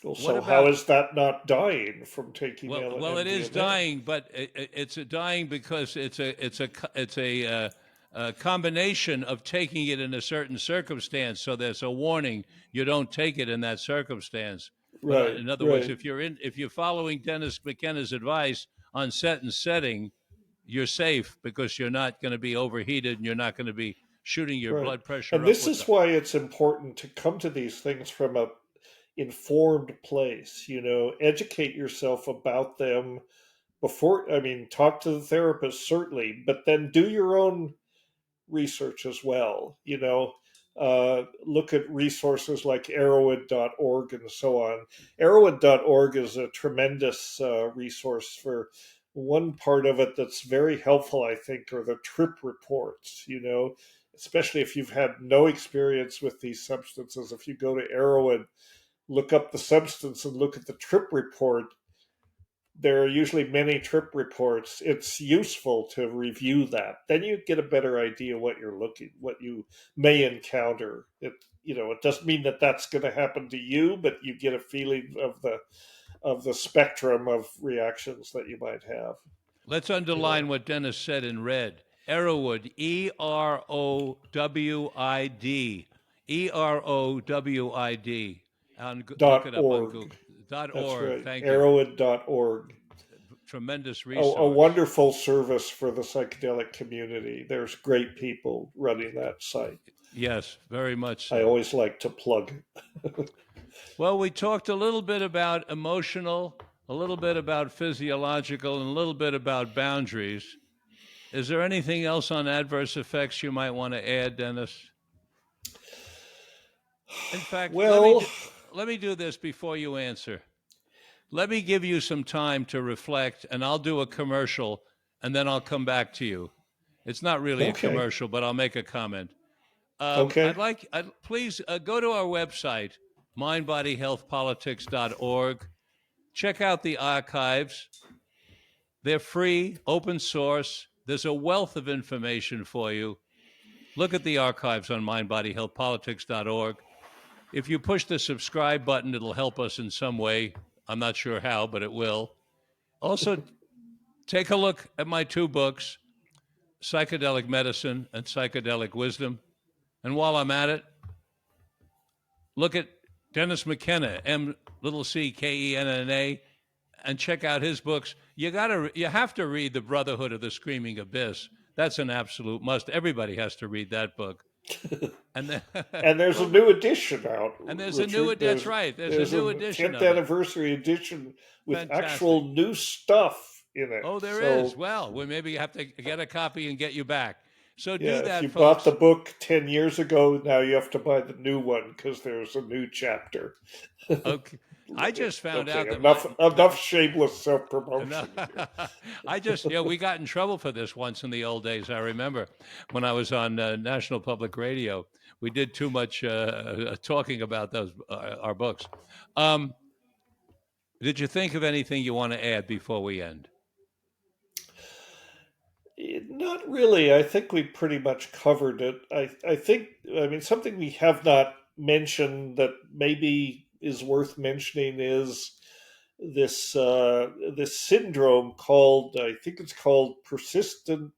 Well, What so how about is that not dying from taking well, it is MDMA? dying, but it's a dying because it's a combination of taking it in a certain circumstance. So there's a warning: you don't take it in that circumstance. But Right, in other words, right, if you're following Dennis McKenna's advice on set and setting, you're safe because you're not going to be overheated and you're not going to be shooting your right. blood pressure And up this with the is why it's important to come to these things from a informed place. Educate yourself about them before. I mean, talk to the therapist certainly, but then do your own research as well. Look at resources like arrowwood.org and so on. Arrowwood.org is a tremendous resource. For one part of it that's very helpful, I think, are the trip reports. Especially if you've had no experience with these substances. If you go to Arrowwood, look up the substance and look at the trip report, there are usually many trip reports. It's useful to review that. Then you get a better idea what you may encounter. It doesn't mean that that's going to happen to you, but you get a feeling of the spectrum of reactions that you might have. Let's You know, underline what Dennis said in red. Erowid, Erowid, Erowid. Look dot it up on org. Google. Dot That's .org. right. Thank you. Arrowwood.org. Tremendous A resource. wonderful service for the psychedelic community. There's great people running that site. Yes, very much I so. always like to plug. Well, we talked a little bit about emotional, a little bit about physiological, and a little bit about boundaries. Is there anything else on adverse effects you might want to add, Dennis? In fact, Well, let me do this before you answer. Let me give you some time to reflect, and I'll do a commercial, and then I'll come back to you. It's not really a okay. commercial, but I'll make a comment. Okay. Please go to our website, mindbodyhealthpolitics.org. Check out the archives. They're free, open source. There's a wealth of information for you. Look at the archives on mindbodyhealthpolitics.org. If you push the subscribe button, it'll help us in some way. I'm not sure how, but it will. Also, take a look at my two books, Psychedelic Medicine and Psychedelic Wisdom. And while I'm at it, look at Dennis McKenna, MCKENNA, and check out his books. You have to read The Brotherhood of the Screaming Abyss. That's an absolute must. Everybody has to read that book. And then, And there's a well, new edition out, and there's a new. Richard. That's right. There's a There's new a edition 10th of it. anniversary edition with Fantastic. actual new stuff in it. Oh, there is. So Well, we maybe have to get a copy and get you back. So do yeah, if that, you bought the folks. book 10 years ago, now you have to buy the new one because there's a new chapter. Okay. I just found Okay, out that my enough shameless self no, promotion here. we got in trouble for this once in the old days. I remember when I was on National Public Radio, we did too much talking about those our books. Um, did you think of anything you want to add before we end? Not really. I think we pretty much covered it. I think, I mean, something we have not mentioned that maybe is worth mentioning is this syndrome called, I think it's called persistent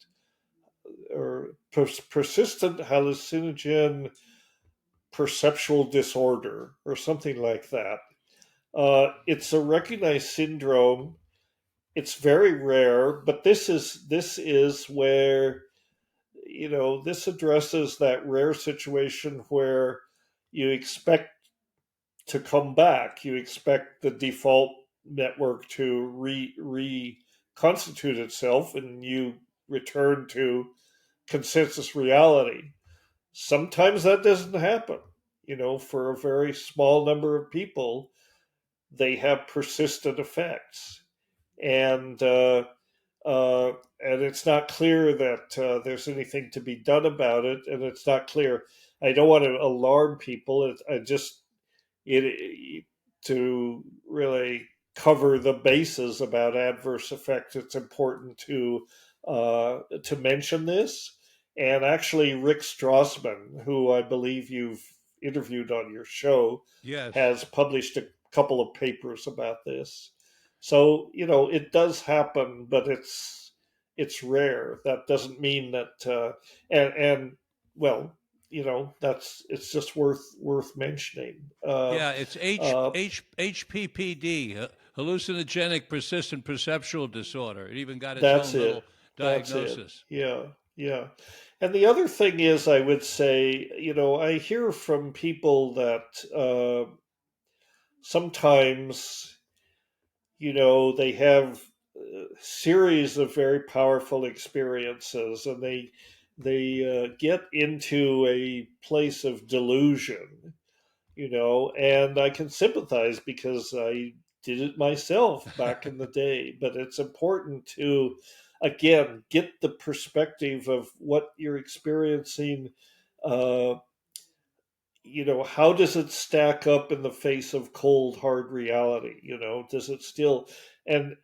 hallucinogen perceptual disorder or something like that. It's a recognized syndrome. It's very rare, but this is where, this addresses that rare situation where you expect to come back. You expect the default network to reconstitute itself, and you return to consensus reality. Sometimes that doesn't happen. For a very small number of people, they have persistent effects, and and it's not clear that there's anything to be done about it, and it's not clear. I don't want to alarm people. I just it to really cover the bases about adverse effects. It's important to mention this. And actually, Rick Strassman, who I believe you've interviewed on your show, Yes. has published a couple of papers about this. So it does happen, but it's rare. That doesn't mean that and well, that's it's just worth mentioning. Yeah, it's Uh, HPPD, hallucinogenic persistent perceptual disorder. It even got its that's own it. little That's it. diagnosis. Yeah, yeah. And the other thing is, I would say, I hear from people that sometimes, they have a series of very powerful experiences, and they get into a place of delusion, and I can sympathize because I did it myself back in the day. But it's important to, again, get the perspective of what you're experiencing. Uh, how does it stack up in the face of cold, hard reality? Does it still, and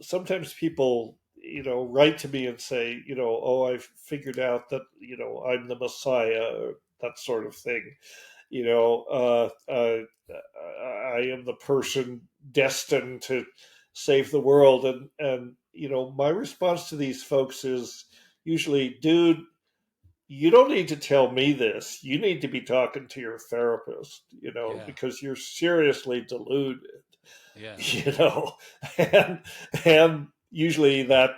sometimes people, write to me and say, oh, I've figured out that, I'm the Messiah, or that sort of thing. I am the person destined to save the world. And my response to these folks is usually, dude, you don't need to tell me this. You need to be talking to your therapist, Yeah, because you're seriously deluded, yeah, you know, and and usually that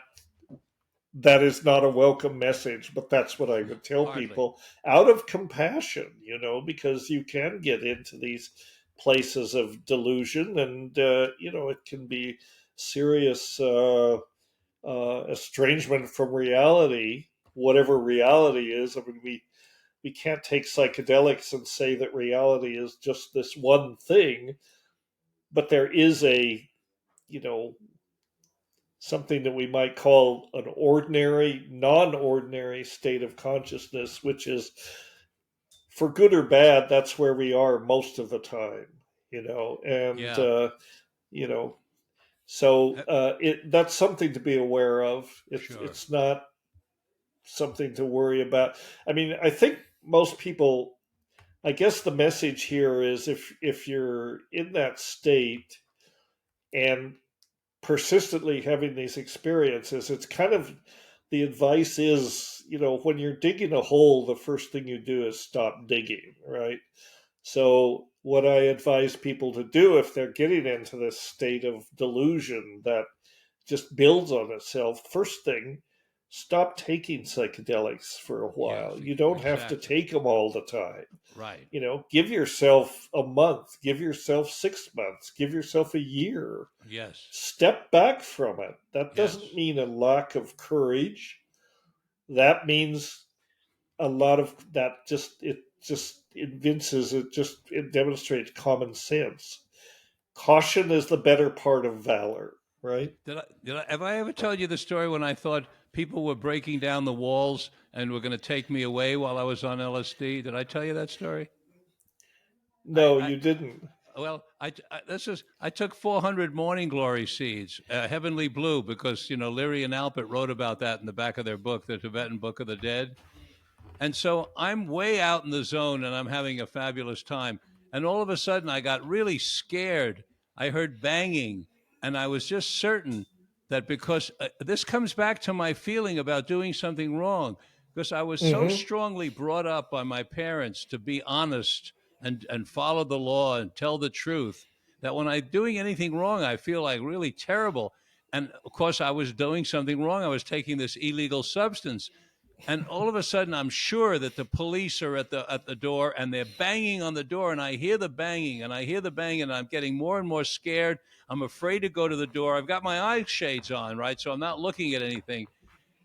is not a welcome message, but that's what I would tell hardly. people out of compassion, because you can get into these places of delusion, and it can be serious estrangement from reality, whatever reality is. I mean, we can't take psychedelics and say that reality is just this one thing, but there is a, you know, something that we might call an ordinary, non-ordinary state of consciousness, which is, for good or bad, that's where we are most of the time, and Yeah, you know, so uh, that's something to be aware of. It's sure. it's not something to worry about. I mean, I think most people, I guess the message here is, if you're in that state and persistently having these experiences, it's kind of, the advice is, when you're digging a hole, the first thing you do is stop digging, right? So what I advise people to do if they're getting into this state of delusion that just builds on itself. First thing, stop taking psychedelics for a while. Yes, You don't have to exactly. take them all the time. Right. Give yourself a month, give yourself 6 months, give yourself a year. Yes. Step back from it. That doesn't Yes. mean a lack of courage. That means a lot of that just evinces it demonstrates common sense. Caution is the better part of valor, right? Have I ever told you the story when I thought people were breaking down the walls and were going to take me away while I was on LSD? Did I tell you that story? No, I you didn't. well, I took 400 morning glory seeds, heavenly blue, because Leary and Alpert wrote about that in the back of their book, the Tibetan Book of the Dead. And so I'm way out in the zone and I'm having a fabulous time. And all of a sudden, I got really scared. I heard banging, and I was just certain that because this comes back to my feeling about doing something wrong, because I was so Mm-hmm. strongly brought up by my parents to be honest and follow the law and tell the truth that when I'm doing anything wrong, I feel like really terrible. And of course, I was doing something wrong. I was taking this illegal substance, and all of a sudden I'm sure that the police are at the door and they're banging on the door, and I hear the banging and I hear the banging, and I'm getting more and more scared. I'm afraid to go to the door. I've got my eye shades on, right, so I'm not looking at anything.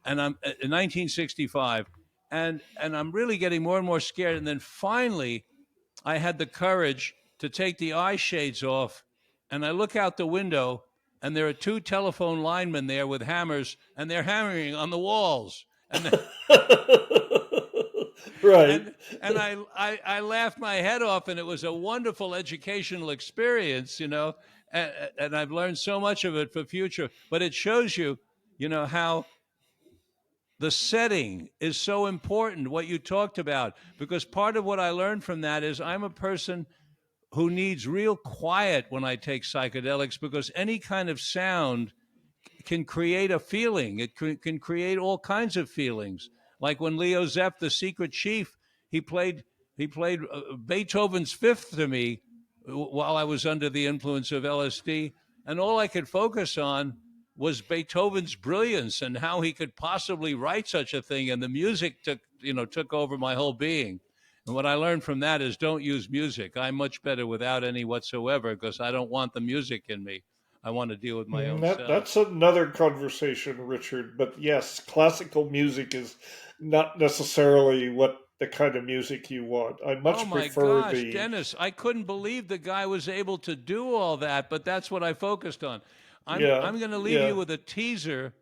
And I'm in 1965, and I'm really getting more and more scared. And then finally I had the courage to take the eye shades off, and I look out the window, and there are two telephone linemen there with hammers, and they're hammering on the walls. And Right. and I laughed my head off, and it was a wonderful educational experience, and I've learned so much of it for future. But it shows you, how the setting is so important. What you talked about, because part of what I learned from that is I'm a person who needs real quiet when I take psychedelics, because any kind of sound can create a feeling. It can create all kinds of feelings. Like when Leo Zepp, the secret chief, he played Beethoven's Fifth to me while I was under the influence of LSD, and all I could focus on was Beethoven's brilliance and how he could possibly write such a thing. And the music took over my whole being. And what I learned from that is don't use music. I'm much better without any whatsoever, because I don't want the music in me. I want to deal with my own self. That's another conversation, Richard. But yes, classical music is not necessarily what the kind of music you want. I Oh much my prefer gosh, the Dennis, I couldn't believe the guy was able to do all that, but that's what I focused on. yeah, I'm going to leave you yeah. with a teaser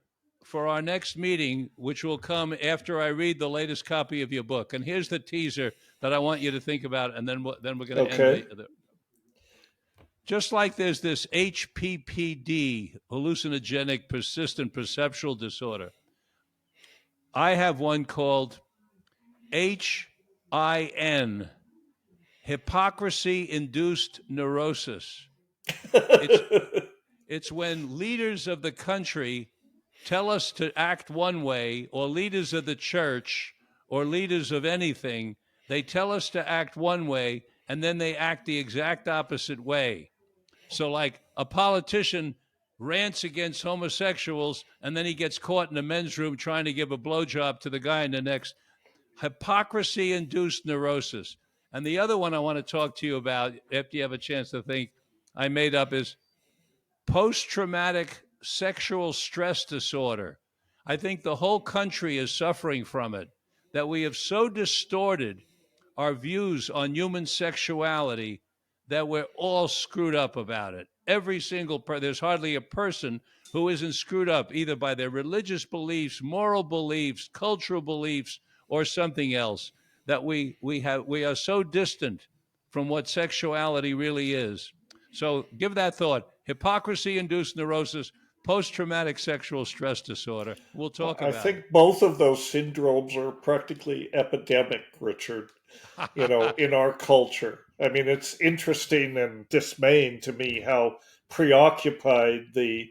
for our next meeting, which will come after I read the latest copy of your book. And here's the teaser that I want you to think about, and then we're going to end Okay. the just like there's this HPPD, hallucinogenic persistent perceptual disorder. I have one called HIN, hypocrisy induced neurosis. It's it's when leaders of the country tell us to act one way, or leaders of the church, or leaders of anything, they tell us to act one way, and then they act the exact opposite way. So, like a politician rants against homosexuals, and then he gets caught in a men's room trying to give a blowjob to the guy in the next. Hypocrisy induced neurosis. And the other one I want to talk to you about, after you have a chance to think, I made up, is post traumatic sexual stress disorder. I think the whole country is suffering from it, that we have so distorted our views on human sexuality that we're all screwed up about it. Every single there's hardly a person who isn't screwed up either by their religious beliefs, moral beliefs, cultural beliefs, or something else. That we are so distant from what sexuality really is. So give that thought. Hypocrisy induced neurosis, post traumatic sexual stress disorder. We'll talk I about think both of those syndromes are practically epidemic, Richard, it. in our culture. I mean, it's interesting and dismaying to me how preoccupied the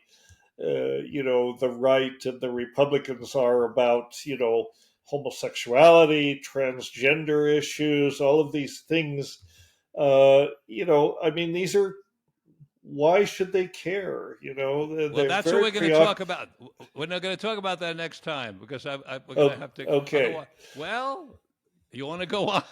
right and the Republicans are about, homosexuality, transgender issues, all of these things. I mean, these are, why should they care? Well, They're that's what very we're going to talk preoccupied. about. We're not going to talk about that next time because we're going to Oh, have to. okay. Otherwise, well, you want to go on?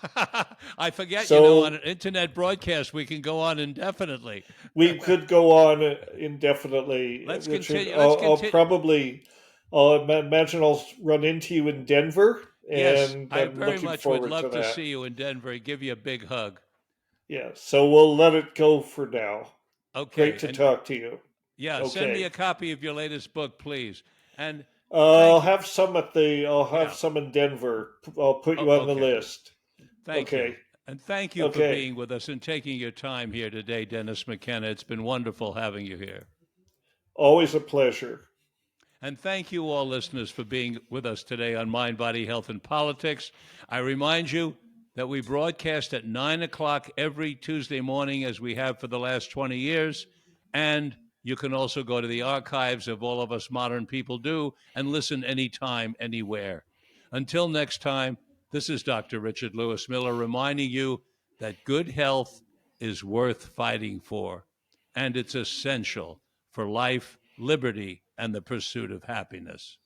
I forget. On So an internet broadcast, we can go on indefinitely. we could go on indefinitely, Let's Richard. continue. Let's I'll continue. probably, imagine I'll run into you in Denver, Yes, and I I'm very looking much would forward to love to that. see you in Denver and give you a big hug. Yeah. So we'll let it go for now. Great Okay, to and talk to you. yeah, send me Okay. a copy of your latest book, please. And I'll thank you. have some I'll have Yeah. some in Denver. I'll put Oh, you on the okay. list. Thank you. Okay. And thank you for Okay. being with us and taking your time here today, Dennis McKenna. It's been wonderful having you here. Always a pleasure. And thank you, all listeners, for being with us today on Mind, Body, Health, and Politics. I remind you that we broadcast at 9 o'clock every Tuesday morning, as we have for the last 20 years. And you can also go to the archives of all of us modern people do and listen anytime, anywhere. Until next time, this is Dr. Richard Lewis Miller reminding you that good health is worth fighting for, and it's essential for life, liberty, and the pursuit of happiness.